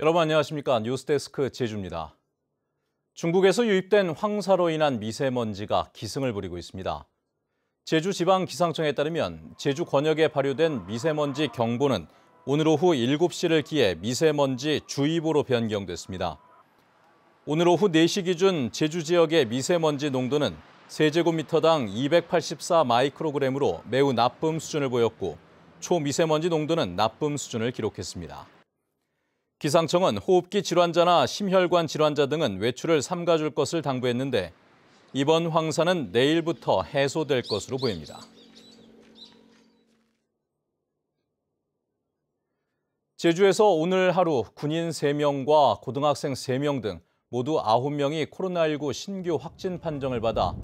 여러분 안녕하십니까? 뉴스데스크 제주입니다. 중국에서 유입된 황사로 인한 미세먼지가 기승을 부리고 있습니다. 제주지방기상청에 따르면 제주 권역에 발효된 미세먼지 경보는 오늘 오후 7시를 기해 미세먼지 주의보로 변경됐습니다. 오늘 오후 4시 기준 제주 지역의 미세먼지 농도는 세제곱미터당 284 마이크로그램으로 매우 나쁨 수준을 보였고 초미세먼지 농도는 나쁨 수준을 기록했습니다. 기상청은 호흡기 질환자나 심혈관 질환자 등은 외출을 삼가줄 것을 당부했는데 이번 황사는 내일부터 해소될 것으로 보입니다. 제주에서 오늘 하루 군인 3명과 고등학생 3명 등 모두 9명이 코로나19 신규 확진 판정을 받아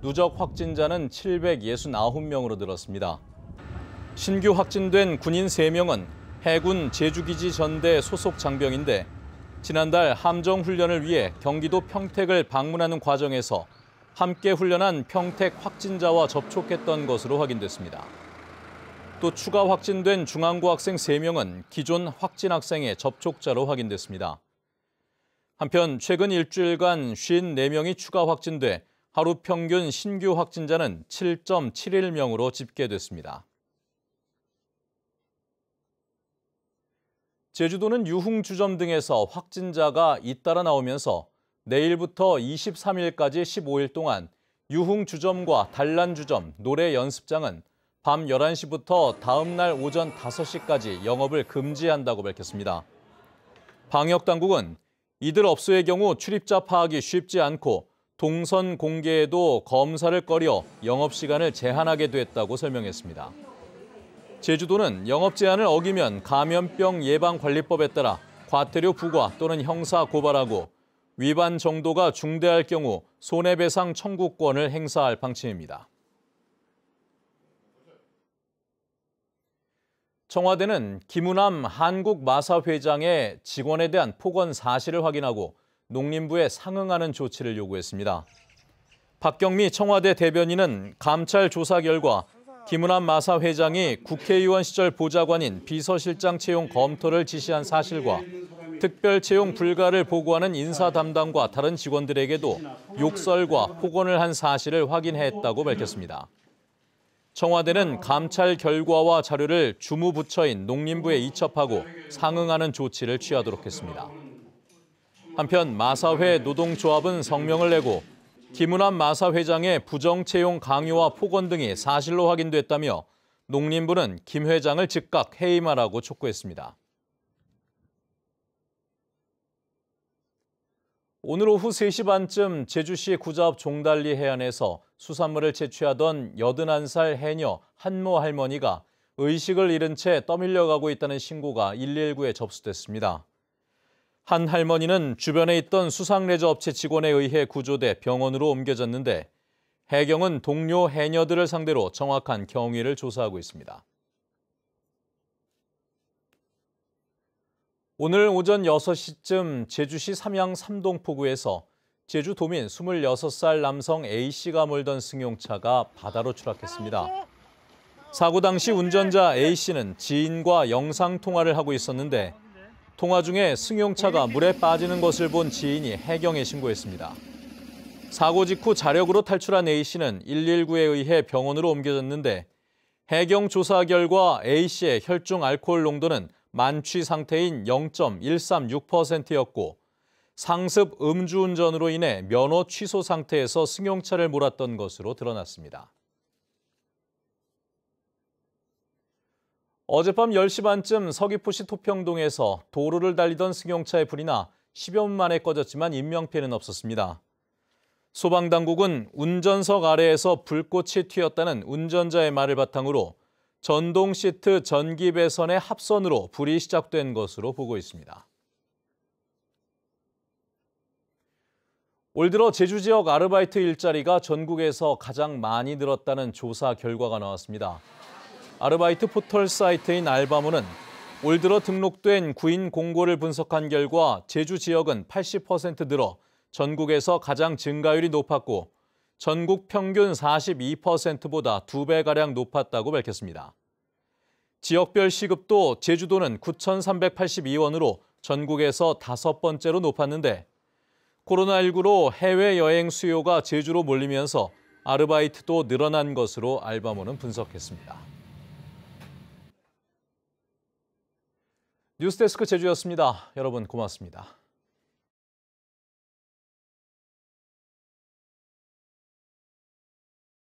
누적 확진자는 769명으로 늘었습니다. 신규 확진된 군인 3명은 해군 제주기지 전대 소속 장병인데 지난달 함정훈련을 위해 경기도 평택을 방문하는 과정에서 함께 훈련한 평택 확진자와 접촉했던 것으로 확인됐습니다. 또 추가 확진된 중앙고 학생 3명은 기존 확진 학생의 접촉자로 확인됐습니다. 한편 최근 일주일간 54명이 추가 확진돼 하루 평균 신규 확진자는 7.71명으로 집계됐습니다. 제주도는 유흥주점 등에서 확진자가 잇따라 나오면서 내일부터 23일까지 15일 동안 유흥주점과 단란주점, 노래 연습장은 밤 11시부터 다음 날 오전 5시까지 영업을 금지한다고 밝혔습니다. 방역당국은 이들 업소의 경우 출입자 파악이 쉽지 않고 동선 공개에도 검사를 꺼려 영업시간을 제한하게 됐다고 설명했습니다. 제주도는 영업 제한을 어기면 감염병 예방관리법에 따라 과태료 부과 또는 형사 고발하고 위반 정도가 중대할 경우 손해배상 청구권을 행사할 방침입니다. 청와대는 김우남 한국마사회장의 직원에 대한 폭언 사실을 확인하고 농림부에 상응하는 조치를 요구했습니다. 박경미 청와대 대변인은 감찰 조사 결과 김우남 마사회장이 국회의원 시절 보좌관인 비서실장 채용 검토를 지시한 사실과 특별 채용 불가를 보고하는 인사 담당과 다른 직원들에게도 욕설과 폭언을 한 사실을 확인했다고 밝혔습니다. 청와대는 감찰 결과와 자료를 주무부처인 농림부에 이첩하고 상응하는 조치를 취하도록 했습니다. 한편 마사회 노동조합은 성명을 내고 김우남 마사회장의 부정채용 강요와 폭언 등이 사실로 확인됐다며 농림부는 김 회장을 즉각 해임하라고 촉구했습니다. 오늘 오후 3시 반쯤 제주시 구자읍 종달리 해안에서 수산물을 채취하던 81살 해녀 한모 할머니가 의식을 잃은 채 떠밀려가고 있다는 신고가 119에 접수됐습니다. 한 할머니는 주변에 있던 수상레저 업체 직원에 의해 구조돼 병원으로 옮겨졌는데 해경은 동료 해녀들을 상대로 정확한 경위를 조사하고 있습니다. 오늘 오전 6시쯤 제주시 삼양 삼동포구에서 제주도민 26살 남성 A씨가 몰던 승용차가 바다로 추락했습니다. 사고 당시 운전자 A씨는 지인과 영상통화를 하고 있었는데 통화 중에 승용차가 물에 빠지는 것을 본 지인이 해경에 신고했습니다. 사고 직후 자력으로 탈출한 A씨는 119에 의해 병원으로 옮겨졌는데 해경 조사 결과 A씨의 혈중 알코올 농도는 만취 상태인 0.136%였고 상습 음주운전으로 인해 면허 취소 상태에서 승용차를 몰았던 것으로 드러났습니다. 어젯밤 10시 반쯤 서귀포시 토평동에서 도로를 달리던 승용차에 불이 나 10여 분 만에 꺼졌지만 인명피해는 없었습니다. 소방당국은 운전석 아래에서 불꽃이 튀었다는 운전자의 말을 바탕으로 전동 시트 전기 배선의 합선으로 불이 시작된 것으로 보고 있습니다. 올 들어 제주 지역 아르바이트 일자리가 전국에서 가장 많이 늘었다는 조사 결과가 나왔습니다. 아르바이트 포털 사이트인 알바모는 올 들어 등록된 구인 공고를 분석한 결과 제주 지역은 80% 늘어 전국에서 가장 증가율이 높았고 전국 평균 42%보다 2배가량 높았다고 밝혔습니다. 지역별 시급도 제주도는 9,382원으로 전국에서 5번째로 높았는데 코로나19로 해외여행 수요가 제주로 몰리면서 아르바이트도 늘어난 것으로 알바몬은 분석했습니다. 뉴스데스크 제주였습니다. 여러분 고맙습니다.